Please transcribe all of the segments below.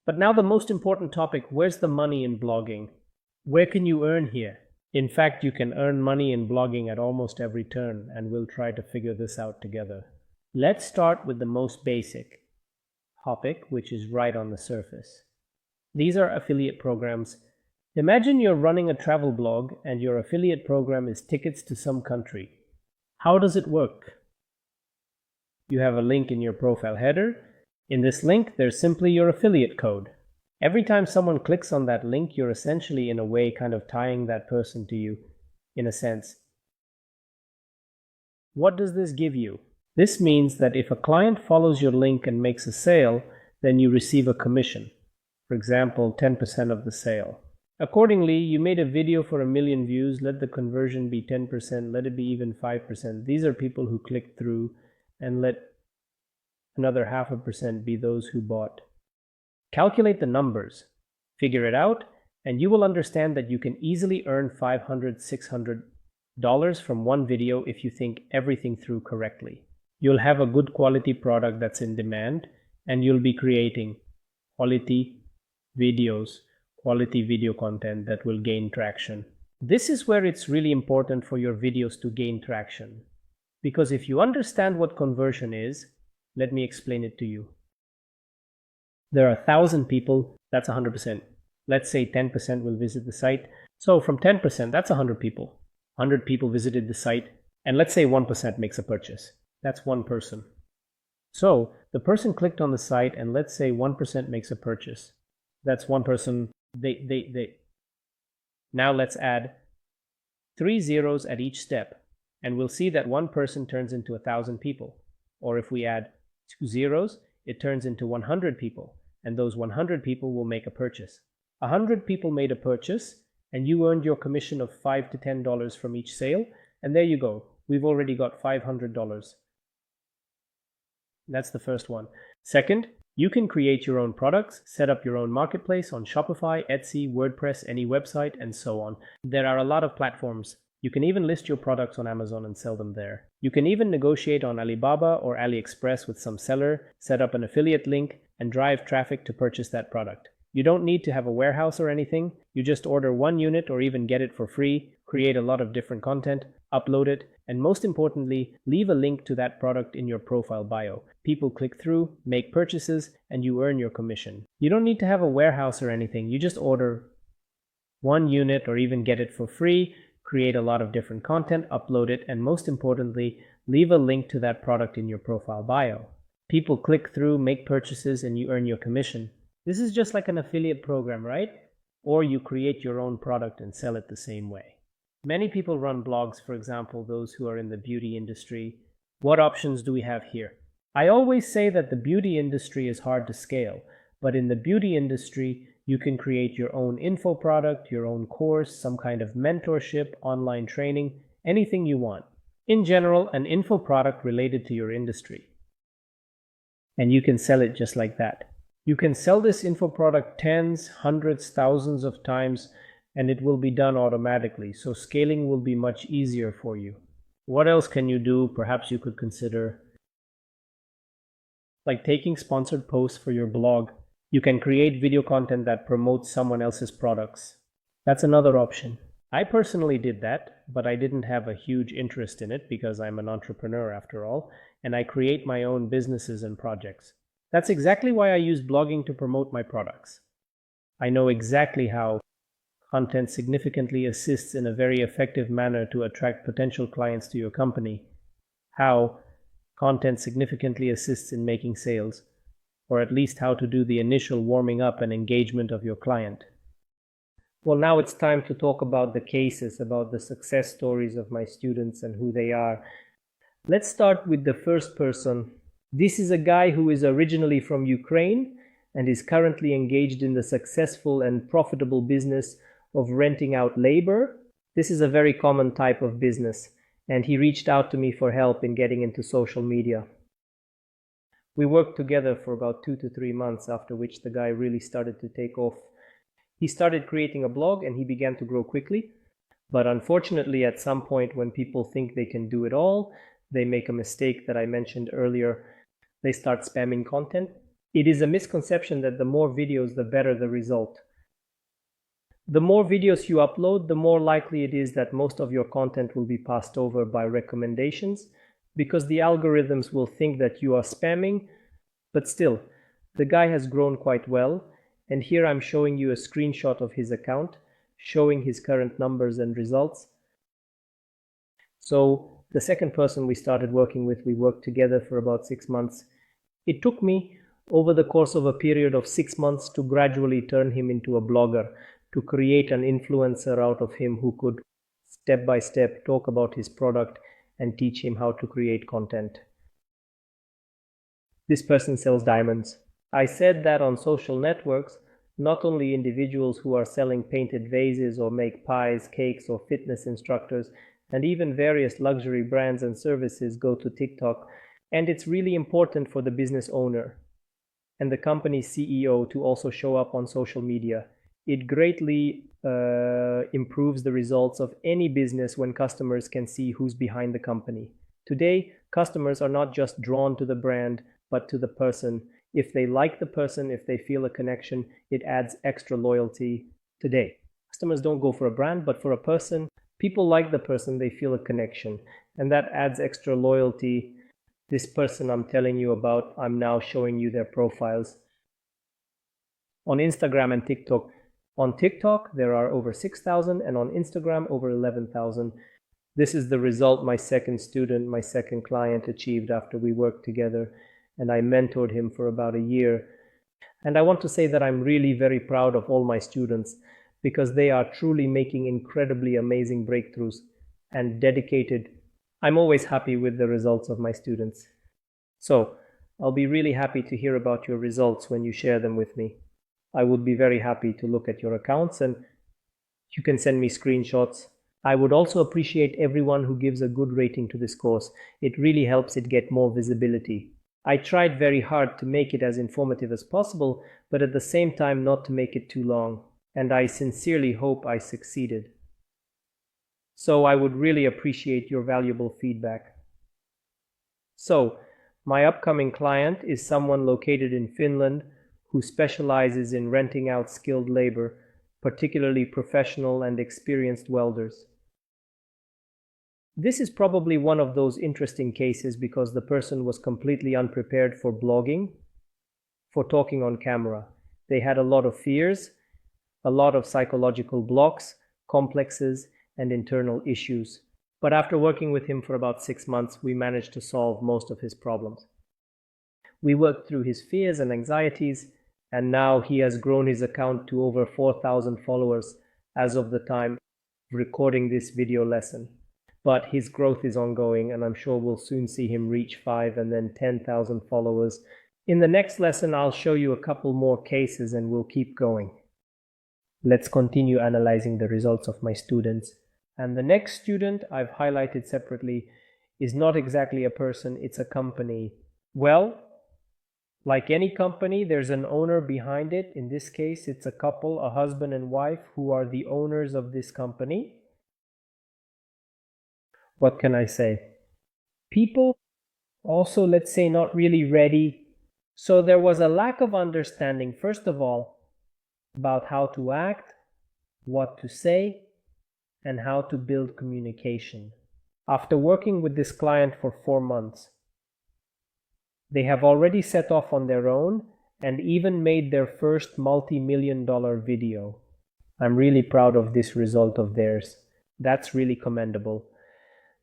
But now the most important topic, where's the money in blogging? Where can you earn here? In fact, you can earn money in blogging at almost every turn, and we'll try to figure this out together. Let's start with the most basic topic, which is right on the surface. These are affiliate programs. Imagine you're running a travel blog and your affiliate program is tickets to some country. How does it work? You have a link in your profile header. In this link, there's simply your affiliate code. Every time someone clicks on that link, you're essentially, in a way, kind of tying that person to you, in a sense. What does this give you? This means that if a client follows your link and makes a sale, then you receive a commission. For example, 10% of the sale. Accordingly, you made a video for 1 million views, let the conversion be 10%, let it be even 5%. These are people who clicked through, and let another 0.5% be those who bought. Calculate the numbers, figure it out, and you will understand that you can easily earn $500, $600 from one video if you think everything through correctly. You'll have a good quality product that's in demand, and you'll be creating quality videos, quality video content that will gain traction. This is where it's really important for your videos to gain traction. Because if you understand what conversion is, let me explain it to you. There are 1,000 people, that's 100%. Let's say 10% will visit the site. So from 10%, that's 100 people. 100 people visited the site, and let's say 1% makes a purchase. That's one person. So the person clicked on the site, and let's say 1% makes a purchase. That's one person. Now let's add 3 zeros at each step, and we'll see that one person turns into 1,000 people. Or if we add 2 zeros, it turns into 100 people, and those 100 people will make a purchase. 100 people made a purchase, and you earned your commission of $5 to $10 from each sale, and there you go. We've already got $500. That's the first one. Second, you can create your own products, set up your own marketplace on Shopify, Etsy, WordPress, any website, and so on. There are a lot of platforms. You can even list your products on Amazon and sell them there. You can even negotiate on Alibaba or AliExpress with some seller, set up an affiliate link, and drive traffic to purchase that product. You don't need to have a warehouse or anything. You just order one unit or even get it for free, create a lot of different content, upload it, and most importantly, leave a link to that product in your profile bio. People click through, make purchases, and you earn your commission. You don't need to have a warehouse or anything. You just order one unit or even get it for free, create a lot of different content, upload it, and most importantly, leave a link to that product in your profile bio. People click through, make purchases, and you earn your commission. This is just like an affiliate program, right? Or you create your own product and sell it the same way. Many people run blogs, for example, those who are in the beauty industry. What options do we have here? I always say that the beauty industry is hard to scale, but in the beauty industry, you can create your own info product, your own course, some kind of mentorship, online training, anything you want. In general, an info product related to your industry. And you can sell it just like that. You can sell this info product tens, hundreds, thousands of times, and it will be done automatically, so scaling will be much easier for you. What else can you do? Perhaps you could consider like taking sponsored posts for your blog. You can create video content that promotes someone else's products. That's another option. I personally did that, but I didn't have a huge interest in it because I'm an entrepreneur after all, and I create my own businesses and projects. That's exactly why I use blogging to promote my products. I know exactly how content significantly assists in a very effective manner to attract potential clients to your company, how content significantly assists in making sales, or at least how to do the initial warming up and engagement of your client. Well, now it's time to talk about the cases, about the success stories of my students and who they are. Let's start with the first person. This is a guy who is originally from Ukraine and is currently engaged in the successful and profitable business of renting out labor. This is a very common type of business, and he reached out to me for help in getting into social media. We worked together for about 2 to 3 months, after which the guy really started to take off. He started creating a blog and he began to grow quickly. But unfortunately, at some point when people think they can do it all, they make a mistake that I mentioned earlier. They start spamming content. It is a misconception that the more videos, the better the result. The more videos you upload, the more likely it is that most of your content will be passed over by recommendations, because the algorithms will think that you are spamming. But still, the guy has grown quite well, and here I'm showing you a screenshot of his account, showing his current numbers and results. So the second person we started working with, we worked together for about 6 months. It took me over the course of a period of 6 months to gradually turn him into a blogger, to create an influencer out of him who could step by step talk about his product and teach him how to create content. This person sells diamonds. I said that on social networks, not only individuals who are selling painted vases or make pies, cakes, or fitness instructors, and even various luxury brands and services go to TikTok, and it's really important for the business owner and the company's CEO to also show up on social media. It greatly improves the results of any business when customers can see who's behind the company. Today, customers are not just drawn to the brand, but to the person. If they like the person, if they feel a connection, it adds extra loyalty. Today, customers don't go for a brand, but for a person. People like the person, they feel a connection, and that adds extra loyalty. This person I'm telling you about, I'm now showing you their profiles. On Instagram and TikTok. On TikTok, there are over 6,000, and on Instagram, over 11,000. This is the result my second student, my second client achieved after we worked together, and I mentored him for about a year. And I want to say that I'm really very proud of all my students, because they are truly making incredibly amazing breakthroughs and dedicated. I'm always happy with the results of my students. So I'll be really happy to hear about your results when you share them with me. I would be very happy to look at your accounts, and you can send me screenshots. I would also appreciate everyone who gives a good rating to this course. It really helps it get more visibility. I tried very hard to make it as informative as possible, but at the same time not to make it too long, and I sincerely hope I succeeded. So I would really appreciate your valuable feedback. So, my upcoming client is someone located in Finland who specializes in renting out skilled labor, particularly professional and experienced welders. This is probably one of those interesting cases because the person was completely unprepared for blogging, for talking on camera. They had a lot of fears, a lot of psychological blocks, complexes, and internal issues. But after working with him for about 6 months, we managed to solve most of his problems. We worked through his fears and anxieties, and now he has grown his account to over 4,000 followers as of the time of recording this video lesson. But his growth is ongoing, and I'm sure we'll soon see him reach 5 and then 10,000 followers. In the next lesson, I'll show you a couple more cases and we'll keep going. Let's continue analyzing the results of my students. And the next student I've highlighted separately is not exactly a person, it's a company. Well, like any company, there's an owner behind it. In this case, it's a couple, a husband and wife, who are the owners of this company. What can I say? People also, let's say, not really ready. So there was a lack of understanding, first of all, about how to act, what to say, and how to build communication. After working with this client for 4 months, they have already set off on their own and even made their first multi-million-dollar video. I'm really proud of this result of theirs. That's really commendable.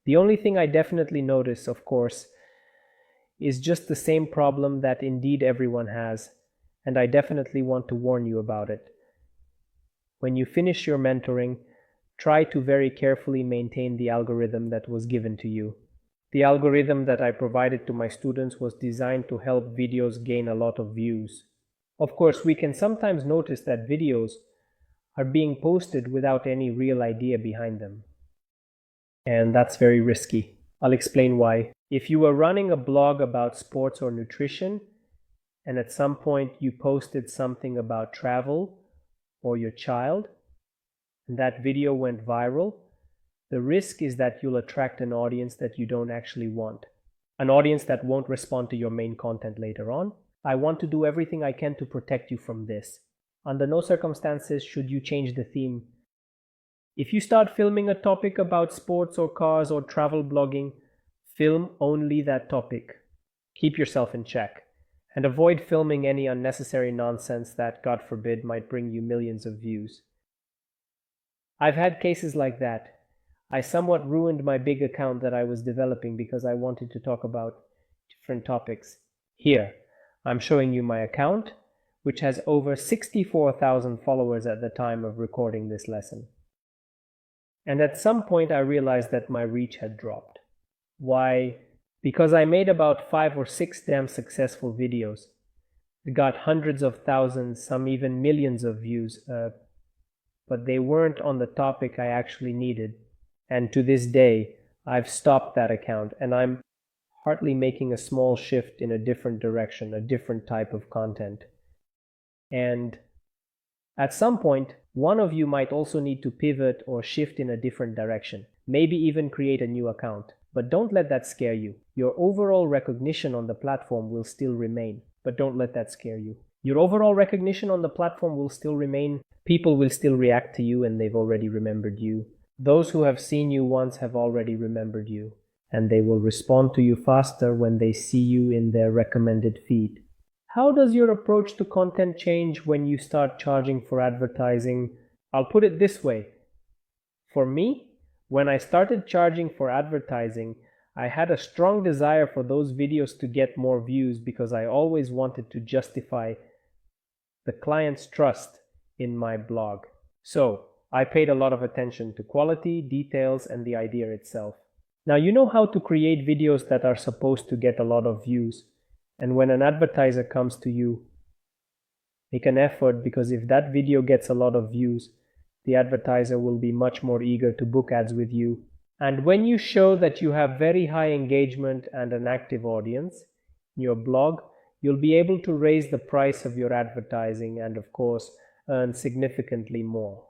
The only thing I definitely notice, of course, is just the same problem that indeed everyone has, and I definitely want to warn you about it. When you finish your mentoring, try to very carefully maintain the algorithm that was given to you. The algorithm that I provided to my students was designed to help videos gain a lot of views. Of course, we can sometimes notice that videos are being posted without any real idea behind them. And that's very risky. I'll explain why. If you were running a blog about sports or nutrition, and at some point you posted something about travel or your child, and that video went viral, the risk is that you'll attract an audience that you don't actually want. An audience that won't respond to your main content later on, I want to do everything I can to protect you from this. Under no circumstances should you change the theme. If you start filming a topic about sports or cars or travel blogging, film only that topic. Keep yourself in check. And avoid filming any unnecessary nonsense that, God forbid, might bring you millions of views. I've had cases like that. I somewhat ruined my big account that I was developing because I wanted to talk about different topics. Here, I'm showing you my account, which has over 64,000 followers at the time of recording this lesson. And at some point I realized that my reach had dropped. Why? Because I made about 5 or 6 damn successful videos. It got hundreds of thousands, some even millions of views, but they weren't on the topic I actually needed. And to this day, I've stopped that account and I'm partly making a small shift in a different direction, a different type of content. And at some point, one of you might also need to pivot or shift in a different direction, maybe even create a new account. But don't let that scare you. Your overall recognition on the platform will still remain, but don't let that scare you. Your overall recognition on the platform will still remain. People will still react to you and they've already remembered you. Those who have seen you once have already remembered you, and they will respond to you faster when they see you in their recommended feed. How does your approach to content change when you start charging for advertising? I'll put it this way. For me, when I started charging for advertising, I had a strong desire for those videos to get more views because I always wanted to justify the client's trust in my blog. So I paid a lot of attention to quality, details, and the idea itself. Now you know how to create videos that are supposed to get a lot of views. And when an advertiser comes to you, make an effort, because if that video gets a lot of views, the advertiser will be much more eager to book ads with you. And when you show that you have very high engagement and an active audience in your blog, you'll be able to raise the price of your advertising and, of course, earn significantly more.